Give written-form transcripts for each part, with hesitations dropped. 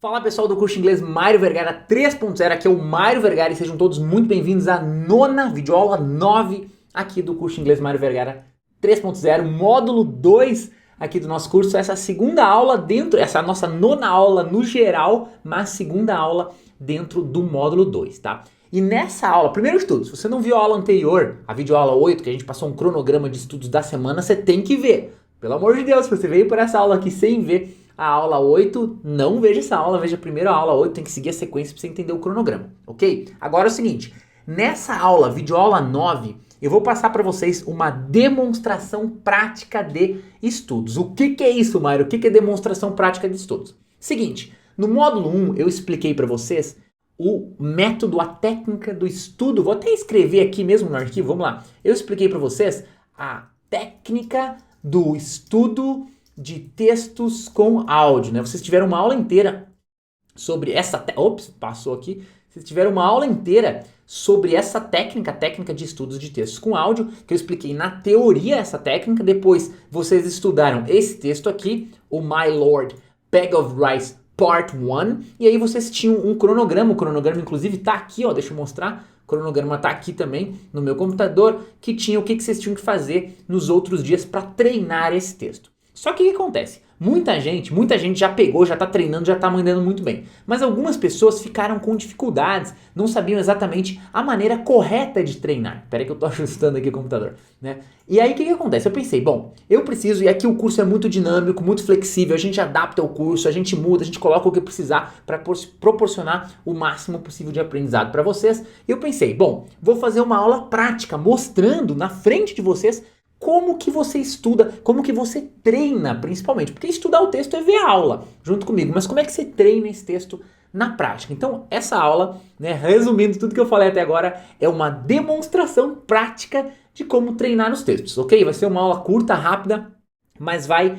Fala pessoal do curso de inglês Mário Vergara 3.0, aqui é o Mário Vergara e sejam todos muito bem-vindos à nona videoaula 9 aqui do curso de inglês Mário Vergara 3.0, módulo 2 aqui do nosso curso, essa segunda aula dentro, essa nossa nona aula no geral, mas segunda aula dentro do módulo 2, tá? E nessa aula, primeiro de tudo, se você não viu a aula anterior, a videoaula 8, que a gente passou um cronograma de estudos da semana, você tem que ver. Pelo amor de Deus, se você veio por essa aula aqui sem ver a aula 8, não veja essa aula, veja primeiro a aula 8, tem que seguir a sequência para você entender o cronograma, ok? Agora é o seguinte, nessa aula, videoaula 9, eu vou passar para vocês uma demonstração prática de estudos. O que é isso, Mário? O que é demonstração prática de estudos? Seguinte, no módulo 1 eu expliquei para vocês o método, a técnica do estudo. Vou até escrever aqui mesmo no arquivo, vamos lá. Eu expliquei para vocês a técnica do estudo de textos com áudio, né? Vocês tiveram uma aula inteira sobre essa... Ops, passou aqui. Vocês tiveram uma aula inteira sobre essa técnica, a técnica de estudos de textos com áudio, que eu expliquei na teoria essa técnica. Depois vocês estudaram esse texto aqui, o My Lord Bag of Rice Part 1, e aí vocês tinham um cronograma, o cronograma inclusive tá aqui, ó, deixa eu mostrar, o cronograma tá aqui também no meu computador, que tinha o que vocês tinham que fazer nos outros dias para treinar esse texto. Só que o que acontece? Muita gente já pegou, já tá treinando, já tá mandando muito bem. Mas algumas pessoas ficaram com dificuldades, não sabiam exatamente a maneira correta de treinar. Espera aí que eu tô ajustando aqui o computador, né? E aí o que acontece? Eu pensei, bom, eu preciso, e aqui o curso é muito dinâmico, muito flexível, a gente adapta o curso, a gente muda, a gente coloca o que precisar para proporcionar o máximo possível de aprendizado para vocês. E eu pensei, bom, vou fazer uma aula prática mostrando na frente de vocês como que você estuda, como que você treina, principalmente. Porque estudar o texto é ver a aula junto comigo, mas como é que você treina esse texto na prática? Então, essa aula, né, resumindo tudo que eu falei até agora, é uma demonstração prática de como treinar os textos, ok? Vai ser uma aula curta, rápida, mas vai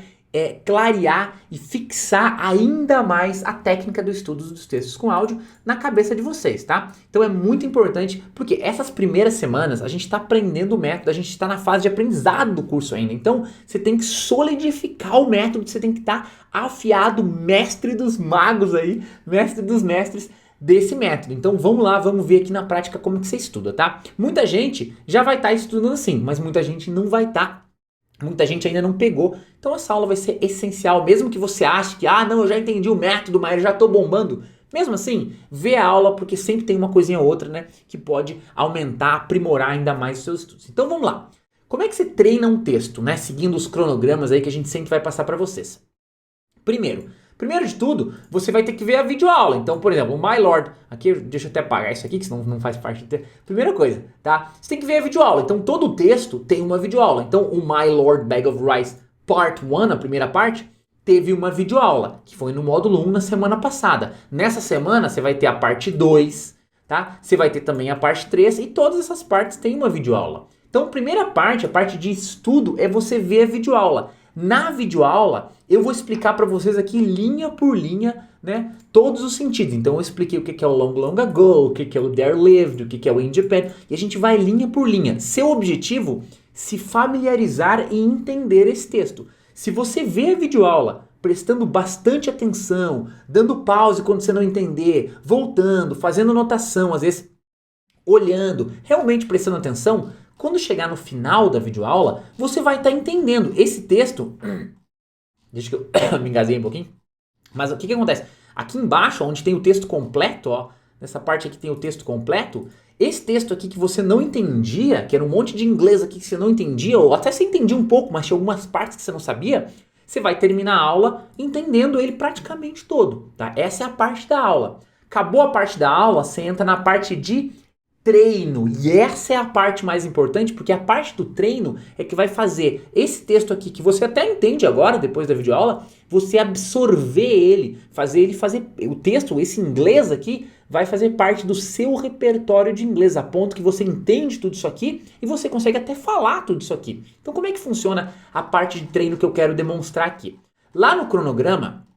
clarear e fixar ainda mais a técnica do estudo dos textos com áudio na cabeça de vocês, tá? Então é muito importante, porque essas primeiras semanas a gente está aprendendo o método, a gente está na fase de aprendizado do curso ainda. Então você tem que solidificar o método, você tem que estar afiado, mestre dos magos aí, mestre dos mestres desse método. Então vamos lá, vamos ver aqui na prática como que você estuda, tá? Muita gente já vai estar estudando assim, mas muita gente não vai estar. Muita gente ainda não pegou, então essa aula vai ser essencial, mesmo que você ache que, não, eu já entendi o método, mas eu já estou bombando. Mesmo assim, vê a aula, porque sempre tem uma coisinha ou outra, né, que pode aumentar, aprimorar ainda mais os seus estudos. Então vamos lá. Como é que você treina um texto, né, seguindo os cronogramas aí que a gente sempre vai passar para vocês? Primeiro de tudo, você vai ter que ver a videoaula. Então, por exemplo, o My Lord, aqui, deixa eu até apagar isso aqui, que senão não faz parte do texto. Primeira coisa, tá? Você tem que ver a videoaula. Então, todo o texto tem uma videoaula. Então, o My Lord Bag of Rice Part 1, a primeira parte, teve uma videoaula, que foi no módulo 1 na semana passada. Nessa semana, você vai ter a parte 2, tá? Você vai ter também a parte 3 e todas essas partes têm uma videoaula. Então, a primeira parte, a parte de estudo, é você ver a videoaula. Na videoaula, eu vou explicar para vocês aqui linha por linha, né, todos os sentidos. Então eu expliquei o que é o long, long ago, o que é o there lived, o que é o in Japan, e a gente vai linha por linha. Seu objetivo, se familiarizar e entender esse texto. Se você vê a videoaula prestando bastante atenção, dando pause quando você não entender, voltando, fazendo anotação, às vezes olhando, realmente prestando atenção, quando chegar no final da videoaula, você vai estar entendendo esse texto. Deixa que eu me engasguei um pouquinho. Mas o que acontece? Aqui embaixo, onde tem o texto completo, ó, nessa parte aqui tem o texto completo, esse texto aqui que você não entendia, que era um monte de inglês aqui que você não entendia, ou até você entendia um pouco, mas tinha algumas partes que você não sabia, você vai terminar a aula entendendo ele praticamente todo, tá? Essa é a parte da aula. Acabou a parte da aula, você entra na parte de treino, e essa é a parte mais importante, porque a parte do treino é que vai fazer esse texto aqui, que você até entende agora, depois da videoaula, você absorver ele, fazer o texto, esse inglês aqui, vai fazer parte do seu repertório de inglês, a ponto que você entende tudo isso aqui e você consegue até falar tudo isso aqui. Então como é que funciona a parte de treino que eu quero demonstrar aqui? Lá no cronograma,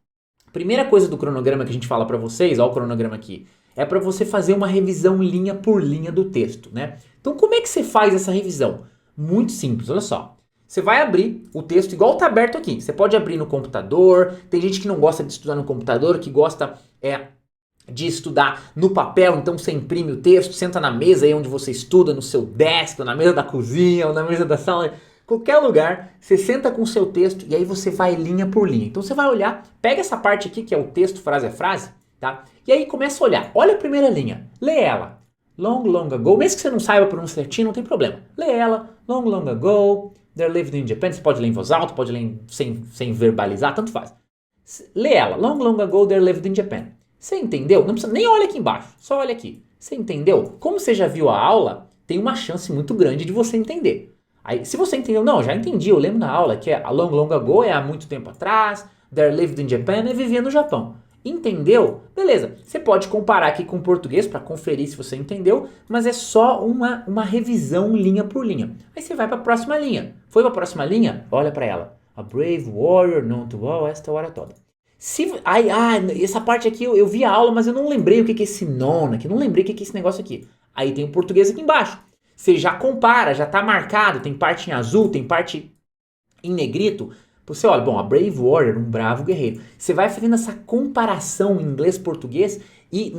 a primeira coisa do cronograma que a gente fala para vocês, ó o cronograma aqui, é para você fazer uma revisão linha por linha do texto, né? Então como é que você faz essa revisão? Muito simples, olha só. Você vai abrir o texto igual está aberto aqui. Você pode abrir no computador. Tem gente que não gosta de estudar no computador, que gosta de estudar no papel. Então você imprime o texto, senta na mesa aí onde você estuda, no seu desk, ou na mesa da cozinha, ou na mesa da sala. Qualquer lugar, você senta com o seu texto e aí você vai linha por linha. Então você vai olhar, pega essa parte aqui que é o texto frase a frase, tá? E aí começa a olhar. Olha a primeira linha, lê ela. Long, long ago, mesmo que você não saiba pronunciar certinho, não tem problema. Lê ela, long, long ago, there lived in Japan. Você pode ler em voz alta, pode ler sem verbalizar, tanto faz. Lê ela, long, long ago, there lived in Japan. Você entendeu? Não precisa, nem olha aqui embaixo, só olha aqui. Você entendeu? Como você já viu a aula, tem uma chance muito grande de você entender. Aí, se você entendeu, não, já entendi, eu lembro na aula que a long, long ago é há muito tempo atrás, there lived in Japan é vivia no Japão. Entendeu? Beleza. Você pode comparar aqui com o português para conferir se você entendeu, mas é só uma revisão linha por linha. Aí você vai para a próxima linha. Foi para a próxima linha? Olha para ela. A brave warrior known to all, esta hora toda. Essa parte aqui eu vi a aula, mas eu não lembrei o que é esse known aqui, não lembrei o que é esse negócio aqui. Aí tem o português aqui embaixo. Você já compara, já está marcado, tem parte em azul, tem parte em negrito. Você olha, bom, a Brave Warrior, um bravo guerreiro. Você vai fazendo essa comparação inglês-português e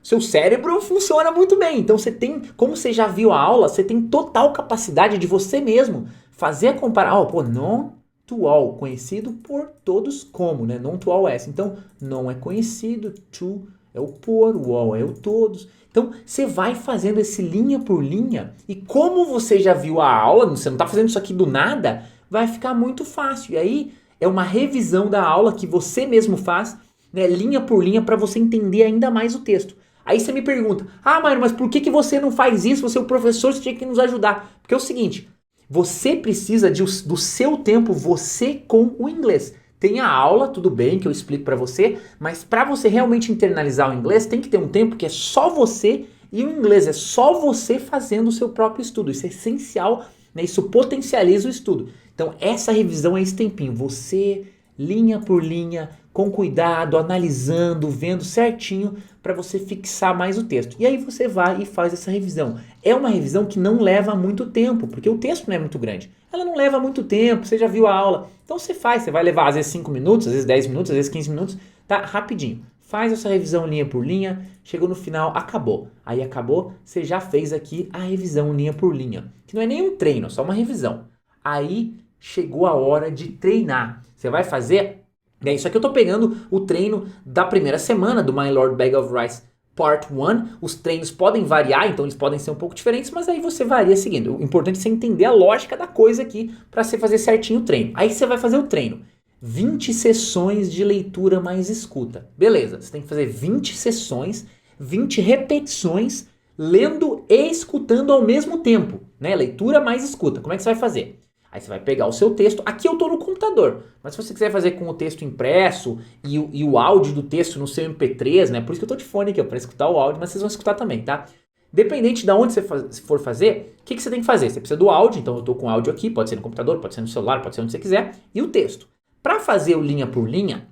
seu cérebro funciona muito bem. Então você tem, como você já viu a aula, você tem total capacidade de você mesmo fazer a comparação. Known to all, conhecido por todos como, né? Known to all S. Então, non é conhecido, to é o por, o all é o todos. Então, você vai fazendo esse linha por linha e como você já viu a aula, você não está fazendo isso aqui do nada, vai ficar muito fácil. E aí, é uma revisão da aula que você mesmo faz, né, linha por linha, para você entender ainda mais o texto. Aí você me pergunta, Mário, mas por que você não faz isso? Você é o professor, você tinha que nos ajudar. Porque é o seguinte, você precisa do seu tempo, você com o inglês. Tem a aula, tudo bem, que eu explico para você, mas para você realmente internalizar o inglês, tem que ter um tempo que é só você e o inglês, é só você fazendo o seu próprio estudo. Isso é essencial, né? Isso potencializa o estudo. Então, essa revisão é esse tempinho, você, linha por linha, com cuidado, analisando, vendo certinho, para você fixar mais o texto. E aí você vai e faz essa revisão. É uma revisão que não leva muito tempo, porque o texto não é muito grande. Ela não leva muito tempo, você já viu a aula. Então você vai levar às vezes 5 minutos, às vezes 10 minutos, às vezes 15 minutos, tá? Rapidinho. Faz essa revisão linha por linha, chegou no final, acabou. Aí acabou, você já fez aqui a revisão linha por linha. Que não é nem um treino, é só uma revisão. Aí chegou a hora de treinar. Você vai fazer... Isso aqui eu tô pegando o treino da primeira semana do My Lord Bag of Rice Part 1. Os treinos podem variar, então eles podem ser um pouco diferentes, mas aí você varia seguindo. O importante é você entender a lógica da coisa aqui para você fazer certinho o treino. Aí você vai fazer o treino. 20 sessões de leitura mais escuta. Beleza, você tem que fazer 20 sessões, 20 repetições, lendo e escutando ao mesmo tempo, né? Leitura mais escuta. Como é que você vai fazer? Aí você vai pegar o seu texto, aqui eu estou no computador, mas se você quiser fazer com o texto impresso e o áudio do texto no seu MP3, né? Por isso que eu estou de fone aqui, para escutar o áudio, mas vocês vão escutar também, tá? Dependente de onde você for fazer, o que você tem que fazer? Você precisa do áudio, então eu estou com áudio aqui, pode ser no computador, pode ser no celular, pode ser onde você quiser, e o texto. Para fazer o linha por linha,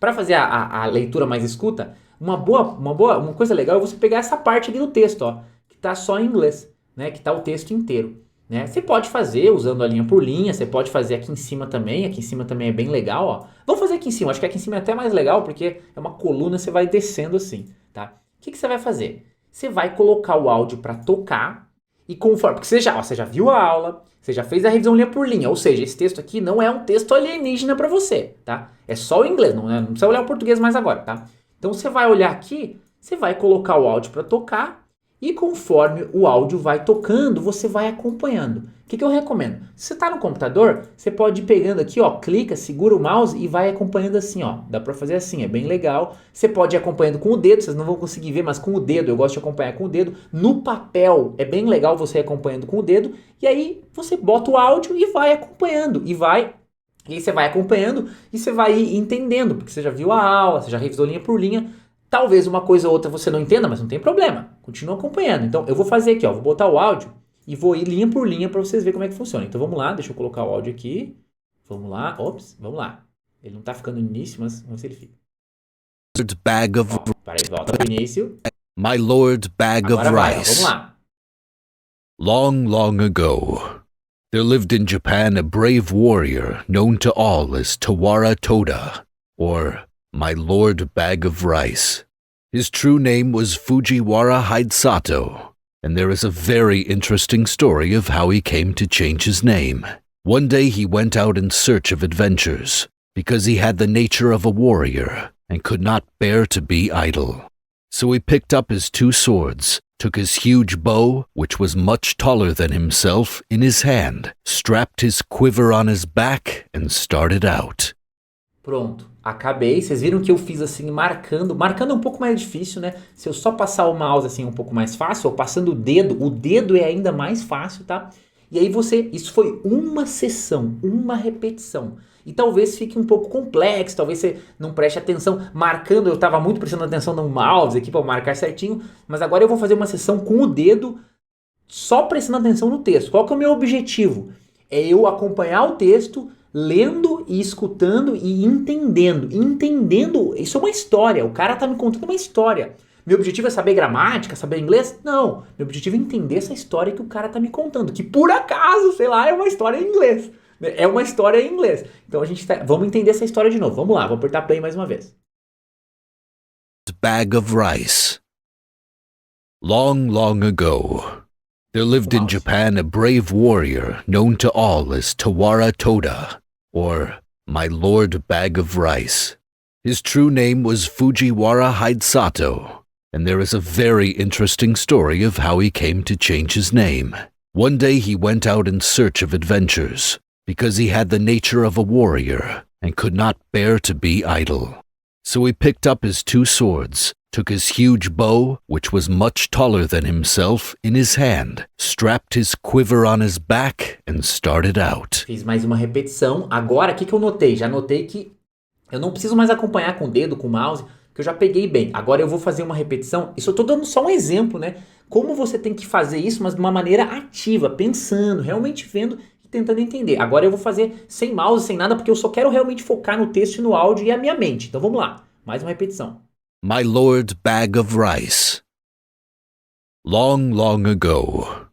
para fazer a leitura mais escuta, uma coisa legal é você pegar essa parte aqui do texto, ó, que está só em inglês, né? Que está o texto inteiro. Né? Você pode fazer usando a linha por linha, você pode fazer aqui em cima também é bem legal, ó. Vamos fazer aqui em cima, acho que aqui em cima é até mais legal porque é uma coluna, você vai descendo assim, tá? O que você vai fazer? Você vai colocar o áudio para tocar e conforme, porque você já viu a aula, você já fez a revisão linha por linha, ou seja, esse texto aqui não é um texto alienígena para você, tá? É só o inglês, não precisa olhar o português mais agora, tá? Então você vai olhar aqui, você vai colocar o áudio para tocar. E conforme o áudio vai tocando, você vai acompanhando. O que eu recomendo? Se você está no computador, você pode ir pegando aqui, ó, clica, segura o mouse e vai acompanhando assim, ó. Dá para fazer assim, é bem legal. Você pode ir acompanhando com o dedo, vocês não vão conseguir ver, mas com o dedo, eu gosto de acompanhar com o dedo. No papel, é bem legal você ir acompanhando com o dedo. E aí você bota o áudio e vai acompanhando. E aí você vai acompanhando e você vai ir entendendo, porque você já viu a aula, você já revisou linha por linha. Talvez uma coisa ou outra você não entenda, mas não tem problema. Continua acompanhando. Então, eu vou fazer aqui, ó. Vou botar o áudio e vou ir linha por linha para vocês verem como é que funciona. Então, vamos lá. Deixa eu colocar o áudio aqui. Vamos lá. Ops, vamos lá. Ele não tá ficando no início, mas vamos ver se ele fica. Bag of... Peraí, volta pro início. My Lord Bag Agora of vai, ó. Rice. Vamos lá. Long, long ago, There lived in Japan a brave warrior known to all as Tawara Toda, or My Lord Bag of Rice. His true name was Fujiwara Hidesato, and there is a very interesting story of how he came to change his name. One day he went out in search of adventures, because he had the nature of a warrior and could not bear to be idle. So he picked up his 2 swords, took his huge bow, which was much taller than himself, in his hand, strapped his quiver on his back, and started out. Pronto, acabei. Vocês viram que eu fiz assim, marcando. Marcando é um pouco mais difícil, né? Se eu só passar o mouse assim, é um pouco mais fácil. Ou passando o dedo é ainda mais fácil, tá? E aí isso foi uma sessão, uma repetição. E talvez fique um pouco complexo, talvez você não preste atenção. Marcando, eu estava muito prestando atenção no mouse aqui para marcar certinho. Mas agora eu vou fazer uma sessão com o dedo, só prestando atenção no texto. Qual que é o meu objetivo? É eu acompanhar o texto, lendo e escutando e entendendo. Entendendo, isso é uma história, o cara tá me contando uma história. Meu objetivo é saber gramática, saber inglês? Não, meu objetivo é entender essa história que o cara tá me contando, que por acaso, sei lá, é uma história em inglês. É uma história em inglês. Então vamos entender essa história de novo. Vamos lá, vou apertar play mais uma vez. Bag of Rice. Long, long ago, there lived in Japan a brave warrior known to all as Tawara Toda, or My Lord Bag of Rice. His true name was Fujiwara Hidesato, and there is a very interesting story of how he came to change his name. One day he went out in search of adventures, because he had the nature of a warrior and could not bear to be idle. So he picked up his 2 swords, took his huge bow, which was much taller than himself, in his hand, strapped his quiver on his back, and started out. Fiz mais uma repetição. Agora, o que eu notei? Já notei que eu não preciso mais acompanhar com o dedo, com o mouse, que eu já peguei bem. Agora eu vou fazer uma repetição. Isso eu tô dando só um exemplo, né? Como você tem que fazer isso, mas de uma maneira ativa, pensando, realmente vendo e tentando entender. Agora eu vou fazer sem mouse, sem nada, porque eu só quero realmente focar no texto e no áudio e a minha mente. Então vamos lá. Mais uma repetição. My Lord Bag of Rice. Long, long ago,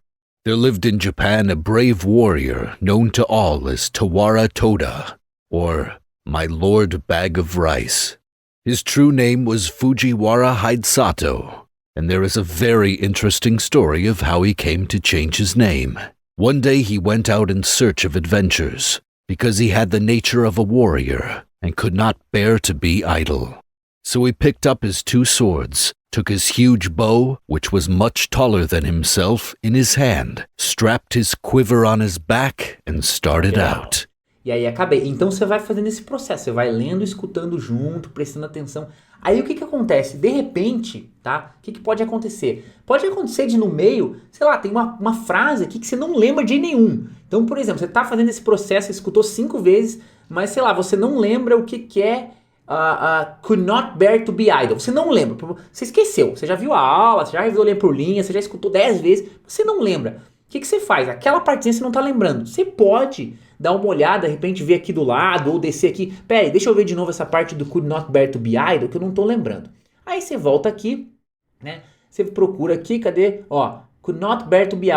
there lived in Japan a brave warrior known to all as Tawara Toda, or My Lord Bag of Rice. His true name was Fujiwara Hidesato, and there is a very interesting story of how he came to change his name. One day he went out in search of adventures, because he had the nature of a warrior and could not bear to be idle. So he picked up his 2 swords, took his huge bow, which was much taller than himself, in his hand, strapped his quiver on his back, and started out. E aí acabei. Então você vai fazendo esse processo, você vai lendo, escutando junto, prestando atenção. Aí o que acontece? De repente, tá? O que pode acontecer? Pode acontecer de no meio, sei lá, tem uma frase aqui que você não lembra de nenhum. Então, por exemplo, você tá fazendo esse processo, você escutou 5 vezes, mas sei lá, você não lembra o que é could not bear to be idle. Você não lembra, você esqueceu. Você já viu a aula, você já revisou linha por linha, você já escutou 10 vezes, você não lembra. O que você faz? Aquela partezinha você não tá lembrando. Você pode dar uma olhada, de repente ver aqui do lado, ou descer aqui. Pera aí, deixa eu ver de novo essa parte do could not bear to be idle, que eu não tô lembrando. Aí você volta aqui, né? Você procura aqui, cadê? Ó, could not bear to be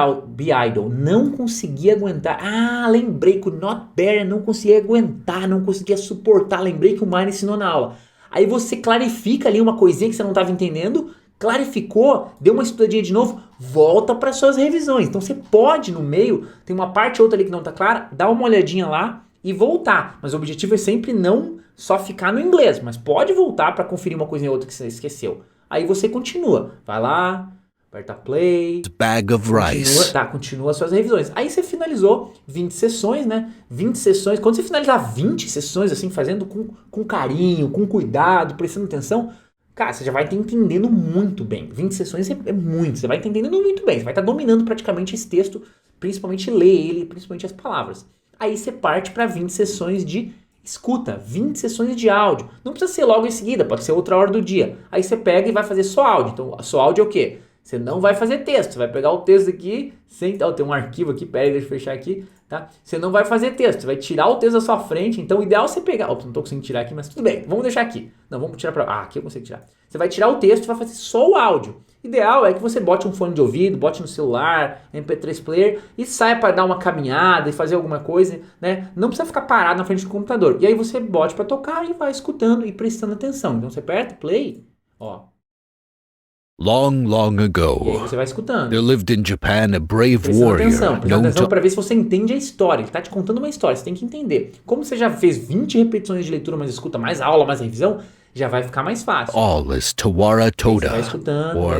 idle. Não conseguia aguentar. Ah, lembrei. Could not bear, não conseguia aguentar, não conseguia suportar. Lembrei que o Mário ensinou na aula. Aí você clarifica ali uma coisinha que você não estava entendendo, clarificou, deu uma estudadinha de novo, volta para suas revisões. Então você pode, no meio, tem uma parte ou outra ali que não está clara, dá uma olhadinha lá e voltar. Mas o objetivo é sempre não só ficar no inglês, mas pode voltar para conferir uma coisinha ou outra que você esqueceu. Aí você continua. Vai lá, aperta play. Bag of Rice. Continua as suas revisões. Aí você finalizou 20 sessões, né? 20 sessões. Quando você finalizar 20 sessões, assim, fazendo com carinho, com cuidado, prestando atenção, cara, você já vai estar entendendo muito bem. 20 sessões é muito. Você vai entendendo muito bem. Você vai estar dominando praticamente esse texto, principalmente ler ele, principalmente as palavras. Aí você parte para 20 sessões de escuta, 20 sessões de áudio. Não precisa ser logo em seguida, pode ser outra hora do dia. Aí você pega e vai fazer só áudio. Então, só áudio é o quê? Você não vai fazer texto, você vai pegar o texto aqui, tem um arquivo aqui, pera aí, deixa eu fechar aqui, tá? Você não vai fazer texto, você vai tirar o texto da sua frente, então o ideal é você pegar, não tô conseguindo tirar aqui, mas tudo bem, vamos deixar aqui. Não, vamos tirar aqui eu consigo tirar. Você vai tirar o texto e vai fazer só o áudio. Ideal é que você bote um fone de ouvido, bote no celular, MP3 player e saia para dar uma caminhada e fazer alguma coisa, né? Não precisa ficar parado na frente do computador. E aí você bote para tocar e vai escutando e prestando atenção. Então você aperta play, ó. Long, long E aí ago, você vai escutando. there lived in Japan a brave Prestando warrior atenção known to para ver se você entende a história. Ele tá te contando uma história, você tem que entender. Como você já fez 20 repetições de leitura, mais escuta, mais aula, mais revisão, já vai ficar mais fácil. all as Tawara Você Toda, vai escutando, or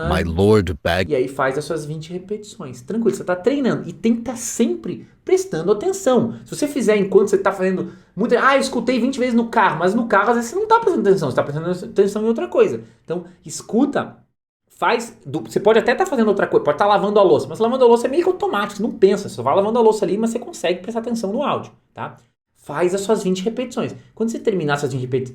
my Lord Bag. E aí faz as suas 20 repetições. Tranquilo, você está treinando. E tem que estar sempre prestando atenção. Se você fizer enquanto você está fazendo muita... eu escutei 20 vezes no carro. Mas no carro, às vezes, você não está prestando atenção. Você está prestando atenção em outra coisa. Então, escuta... Você pode até estar fazendo outra coisa, pode estar lavando a louça, mas lavando a louça é meio que automático, você não pensa, você só vai lavando a louça ali, mas você consegue prestar atenção no áudio, tá? Faz as suas 20 repetições. Quando você terminar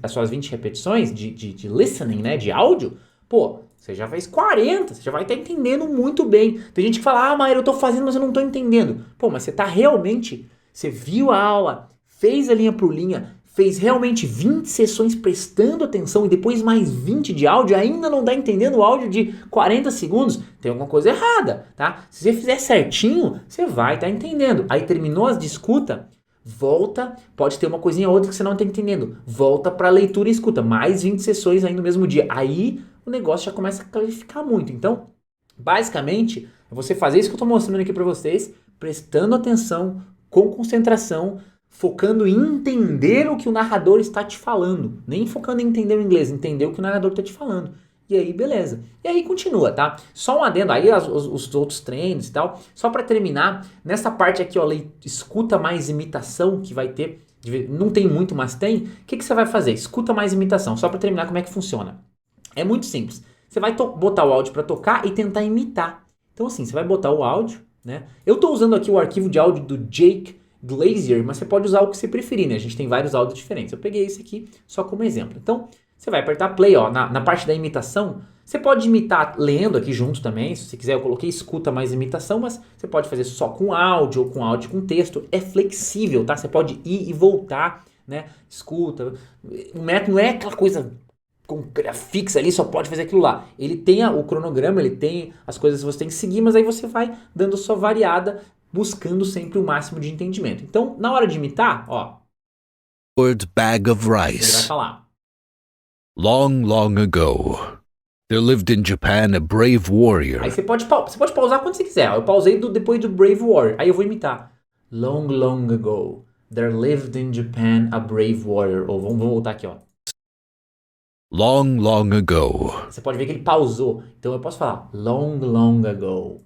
as suas 20 repetições de listening, né, de áudio, pô, você já fez 40, você já vai estar entendendo muito bem. Tem gente que fala, Maíra, eu tô fazendo, mas eu não tô entendendo. Pô, mas você viu a aula, fez a linha por linha, fez realmente 20 sessões prestando atenção e depois mais 20 de áudio, ainda não está entendendo o áudio de 40 segundos, tem alguma coisa errada, tá? Se você fizer certinho, você vai estar entendendo. Aí terminou as de escuta, volta, pode ter uma coisinha ou outra que você não está entendendo, volta para leitura e escuta, mais 20 sessões aí no mesmo dia. Aí o negócio já começa a clarificar muito. Então, basicamente, é você fazer isso que eu estou mostrando aqui para vocês, prestando atenção, com concentração, focando em entender o que o narrador está te falando. Nem focando em entender o inglês, entender o que o narrador está te falando. E aí, beleza. E aí continua, tá? Só um adendo, aí os outros treinos e tal. Só para terminar, nessa parte aqui, ó, escuta mais imitação, que vai ter, não tem muito, mas tem. O que você vai fazer? Escuta mais imitação, só para terminar como é que funciona. É muito simples. Você vai botar o áudio para tocar e tentar imitar. Então assim, você vai botar o áudio, né? Eu tô usando aqui o arquivo de áudio do Jake Glazier, mas você pode usar o que você preferir, né? A gente tem vários áudios diferentes. Eu peguei esse aqui só como exemplo. Então, você vai apertar play, ó, na parte da imitação. Você pode imitar lendo aqui junto também, se você quiser. Eu coloquei escuta mais imitação, mas você pode fazer só com áudio ou com áudio com texto. É flexível, tá? Você pode ir e voltar, né? Escuta. O método não é aquela coisa fixa ali, só pode fazer aquilo lá. Ele tem o cronograma, ele tem as coisas que você tem que seguir, mas aí você vai dando sua variada, buscando sempre o máximo de entendimento. Então, na hora de imitar, ó, Lord Bag of ele vai Rice. falar. Long, long ago, there lived in Japan a brave warrior. Aí você pode pausar quando você quiser. Eu pausei depois do Brave Warrior. Aí eu vou imitar. Long, long ago, there lived in Japan a brave warrior. Ou vamos voltar aqui, ó. Long, long ago, Você pode ver que ele pausou. Então eu posso falar long, long ago.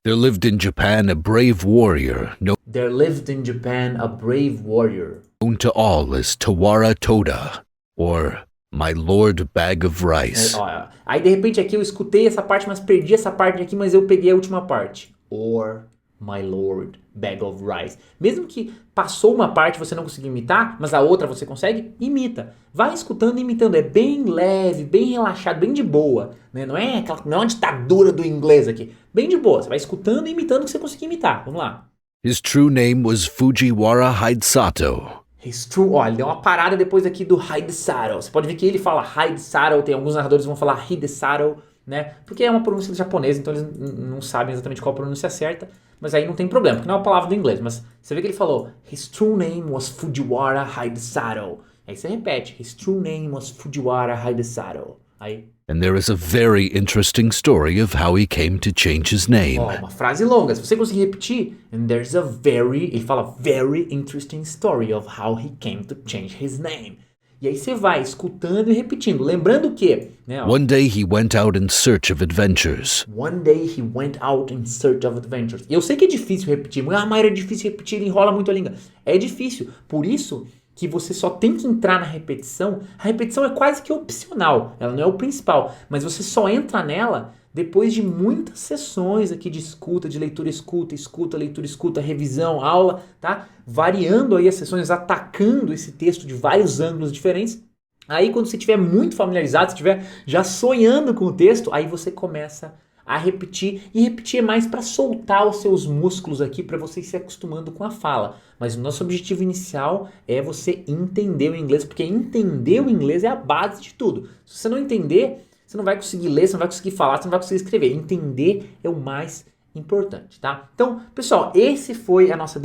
there lived in Japan a brave warrior There lived in Japan a brave warrior. known to all as Tawara Toda, or my Lord Bag of Rice. Ó, aí de repente aqui eu escutei essa parte, mas perdi essa parte aqui, mas eu peguei a última parte. Or my Lord Bag of Rice. Mesmo que passou uma parte você não conseguiu imitar, mas a outra você consegue, imita. Vai escutando e imitando. É bem leve, bem relaxado, bem de boa. Né? Não é uma ditadura do inglês aqui. Bem de boa. Você vai escutando e imitando o que você conseguir imitar. Vamos lá. His true name was Fujiwara Hidesato. His true... Ó, ele deu uma parada depois aqui do Hidesato. Você pode ver que ele fala Hidesato. Tem alguns narradores que vão falar Hidesato, né? Porque é uma pronúncia japonesa, então eles não sabem exatamente qual a pronúncia certa. Mas aí não tem problema, porque não é uma palavra do inglês. Mas você vê que ele falou, His true name was Fujiwara Hidesato. Aí você repete, His true name was Fujiwara Hidesato. Aí... And there is a very interesting story of how he came to change his name. Ó, uma frase longa. Se você conseguir repetir, and there's a ele fala, very interesting story of how he came to change his name. E aí você vai escutando e repetindo. Lembrando que... Né, ó, One day he went out in search of adventures. One day he went out in search of adventures. E eu sei que é difícil repetir. Mas é difícil repetir, enrola muito a língua. É difícil. Por isso que você só tem que entrar na repetição. A repetição é quase que opcional. Ela não é o principal. Mas você só entra nela depois de muitas sessões aqui de escuta, de leitura, escuta, leitura, escuta, revisão, aula, tá? Variando aí as sessões, atacando esse texto de vários ângulos diferentes. Aí quando você estiver muito familiarizado, se estiver já sonhando com o texto, aí você começa a repetir, e repetir é mais para soltar os seus músculos aqui, para você ir se acostumando com a fala. Mas o nosso objetivo inicial é você entender o inglês, porque entender o inglês é a base de tudo. Se você não entender, você não vai conseguir ler, você não vai conseguir falar, você não vai conseguir escrever. Entender é o mais importante, tá? Então, pessoal, essa foi a nossa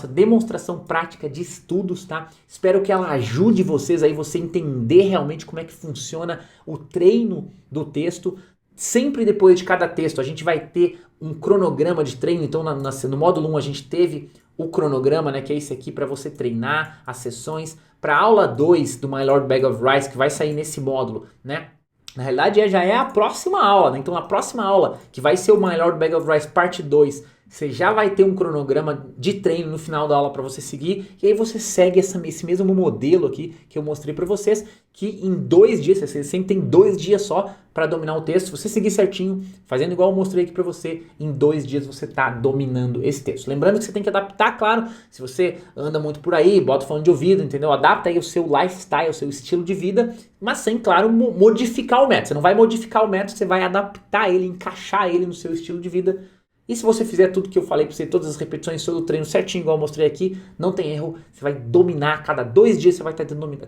demonstração prática de estudos, tá? Espero que ela ajude vocês aí, você entender realmente como é que funciona o treino do texto. Sempre depois de cada texto a gente vai ter um cronograma de treino. Então no módulo 1 a gente teve o cronograma, né, que é esse aqui para você treinar as sessões. Para a aula 2 do My Lord Bag of Rice, que vai sair nesse módulo, né? Na realidade já é a próxima aula, né? Então a próxima aula, que vai ser o My Lord Bag of Rice parte 2, você já vai ter um cronograma de treino no final da aula para você seguir. E aí você segue esse mesmo modelo aqui que eu mostrei para vocês, que em 2 dias, você sempre tem 2 dias só para dominar o texto. Se você seguir certinho, fazendo igual eu mostrei aqui para você, em 2 dias você está dominando esse texto. Lembrando que você tem que adaptar, claro, se você anda muito por aí, bota o fone de ouvido, entendeu? Adapta aí o seu lifestyle, o seu estilo de vida, mas sem, claro, modificar o método. Você não vai modificar o método, você vai adaptar ele, encaixar ele no seu estilo de vida. E se você fizer tudo que eu falei para você, todas as repetições, todo o treino certinho, igual eu mostrei aqui, não tem erro, você vai dominar, cada 2 dias você vai estar dominando,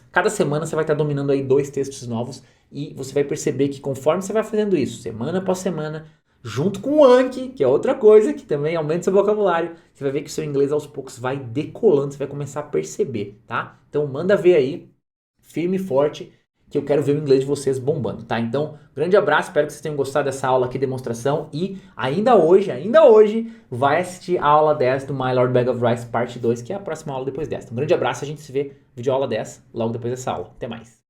cada semana você vai estar dominando aí 2 textos novos, e você vai perceber que conforme você vai fazendo isso, semana após semana, junto com o Anki, que é outra coisa que também aumenta seu vocabulário, você vai ver que o seu inglês aos poucos vai decolando, você vai começar a perceber, tá? Então manda ver aí, firme e forte, que eu quero ver o inglês de vocês bombando, tá? Então, grande abraço, espero que vocês tenham gostado dessa aula aqui, demonstração, e ainda hoje, vai assistir a aula 10 do My Lord Bag of Rice parte 2, que é a próxima aula depois dessa. Um grande abraço, a gente se vê vídeo aula 10 logo depois dessa aula. Até mais.